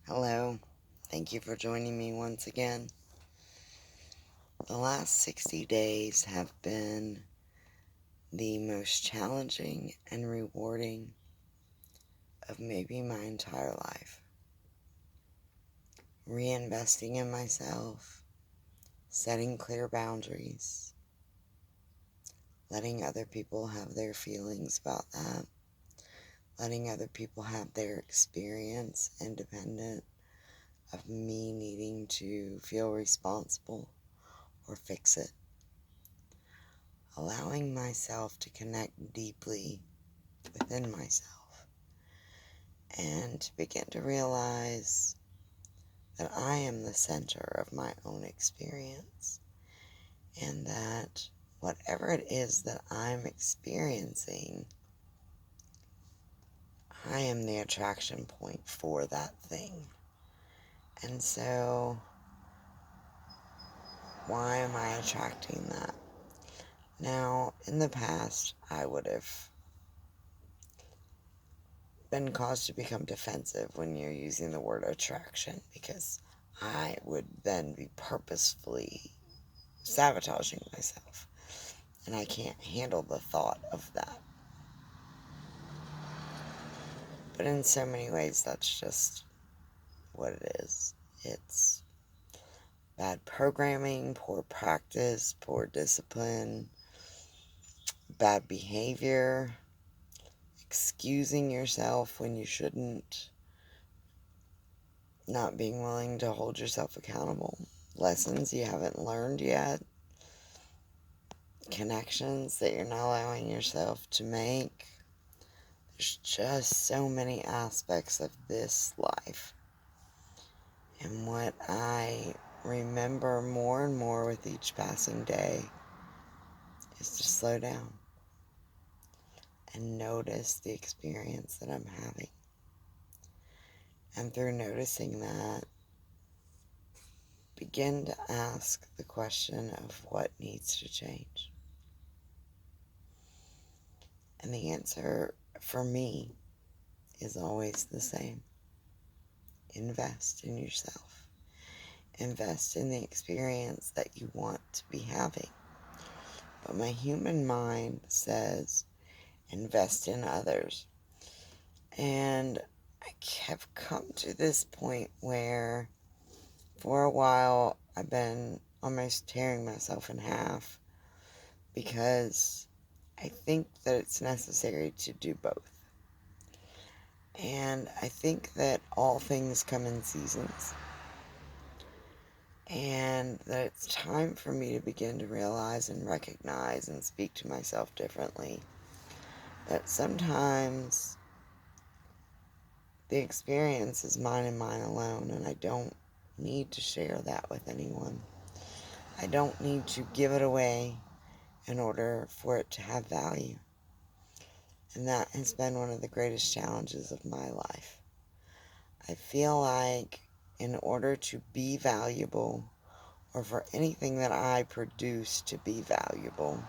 Hello, thank you for joining me once again. The last 60 days have been the most challenging and rewarding of maybe my entire life. Reinvesting in myself, setting clear boundaries, letting other people have their feelings about that, letting other people have their experience independent of me needing to feel responsible or fix it. Allowing myself to connect deeply within myself and to begin to realize that I am the center of my own experience and that whatever it is that I'm experiencing, I am the attraction point for that thing. And so, why am I attracting that? Now, in the past, I would have been caused to become defensive when you're using the word attraction, because I would then be purposefully sabotaging myself, and I can't handle the thought of that. But in so many ways, that's just what it is. It's bad programming, poor practice, poor discipline, bad behavior, excusing yourself when you shouldn't, not being willing to hold yourself accountable, lessons you haven't learned yet, connections that you're not allowing yourself to make. There's just so many aspects of this life. And what I remember more and more with each passing day is to slow down and notice the experience that I'm having. And through noticing that, begin to ask the question of what needs to change. And the answer for me is always the same. Invest in yourself. Invest in the experience that you want to be having. But my human mind says, invest in others. And I have come to this point where for a while I've been almost tearing myself in half because I think that it's necessary to do both. And I think that all things come in seasons. And that it's time for me to begin to realize and recognize and speak to myself differently. That sometimes the experience is mine and mine alone, and I don't need to share that with anyone. I don't need to give it away in order for it to have value. And that has been one of the greatest challenges of my life. I feel like in order to be valuable, or for anything that I produce to be valuable,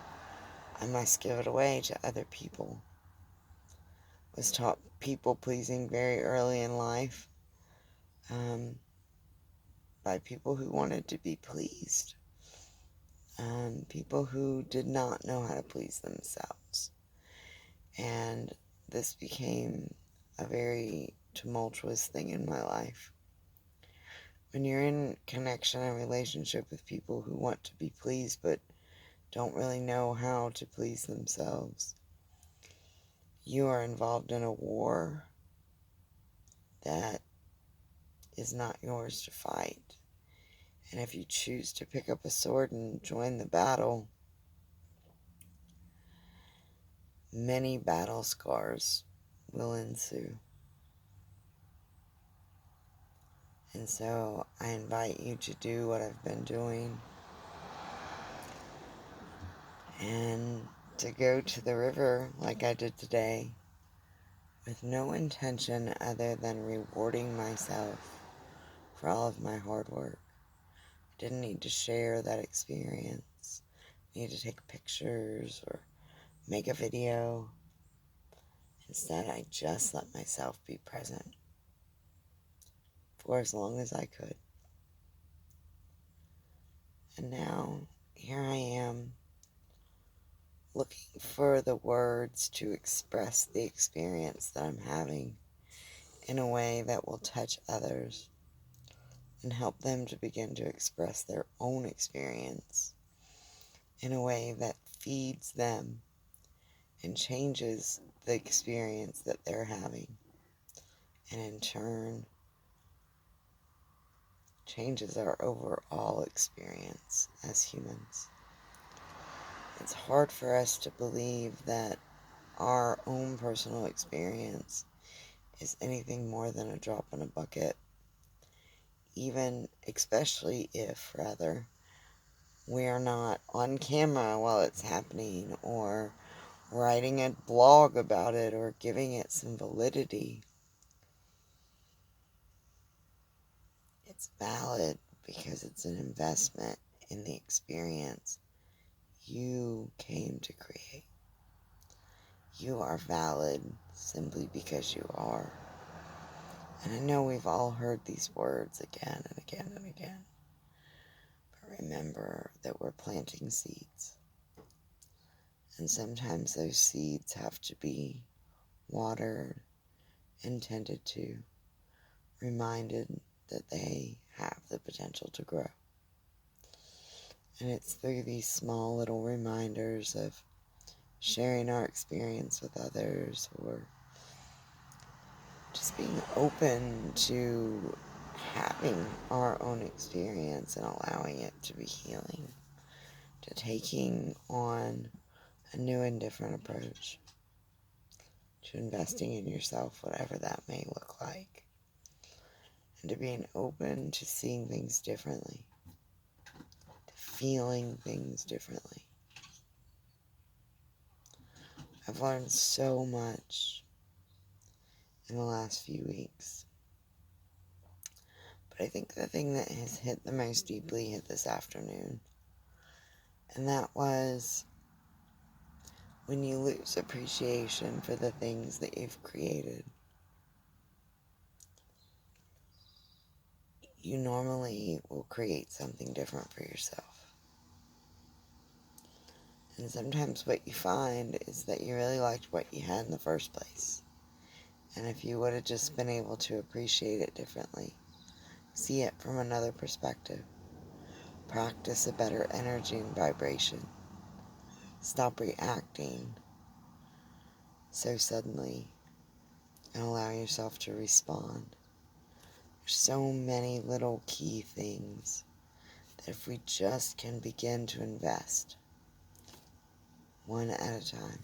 I must give it away to other people. I was taught people pleasing very early in life by people who wanted to be pleased. People who did not know how to please themselves. And this became a very tumultuous thing in my life. When you're in connection and relationship with people who want to be pleased but don't really know how to please themselves, you are involved in a war that is not yours to fight. And if you choose to pick up a sword and join the battle, many battle scars will ensue. And so I invite you to do what I've been doing and to go to the river like I did today with no intention other than rewarding myself for all of my hard work. I didn't need to share that experience. I need to take pictures or make a video. Instead, I just let myself be present for as long as I could. And now, here I am, looking for the words to express the experience that I'm having in a way that will touch others and help them to begin to express their own experience in a way that feeds them and changes the experience that they're having, and in turn changes our overall experience as humans. It's hard for us to believe that our own personal experience is anything more than a drop in a bucket, even especially if, rather, we are not on camera while it's happening, or writing a blog about it, or giving it some validity. It's valid because it's an investment in the experience you came to create. You are valid simply because you are. And I know we've all heard these words again and again and again. But remember that we're planting seeds. And sometimes those seeds have to be watered and tended to, reminded that they have the potential to grow. And it's through these small little reminders of sharing our experience with others, or just being open to having our own experience and allowing it to be healing, to taking on a new and different approach, to investing in yourself, whatever that may look like, and to being open to seeing things differently, to feeling things differently. I've learned so much in the last few weeks. But I think the thing that has hit the most deeply hit this afternoon. And that was when you lose appreciation for the things that you've created. You normally will create something different for yourself. And sometimes what you find is that you really liked what you had in the first place. And if you would have just been able to appreciate it differently, see it from another perspective, practice a better energy and vibration, stop reacting so suddenly, and allow yourself to respond. There's so many little key things that if we just can begin to invest one at a time,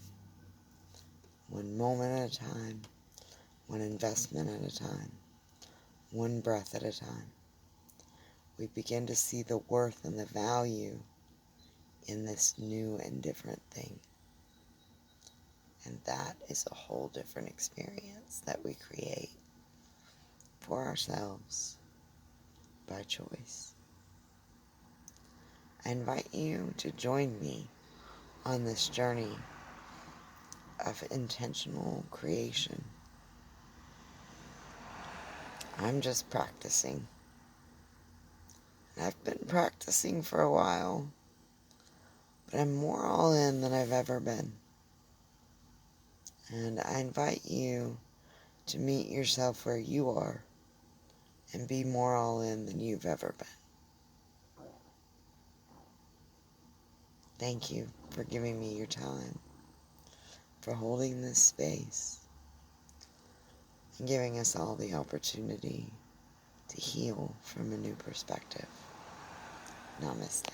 one moment at a time, one investment at a time, one breath at a time, we begin to see the worth and the value in this new and different thing. And that is a whole different experience that we create for ourselves by choice. I invite you to join me on this journey of intentional creation. I'm just practicing. I've been practicing for a while, but I'm more all in than I've ever been. And I invite you to meet yourself where you are and be more all in than you've ever been. Thank you for giving me your time, for holding this space, and giving us all the opportunity to heal from a new perspective. Namaste.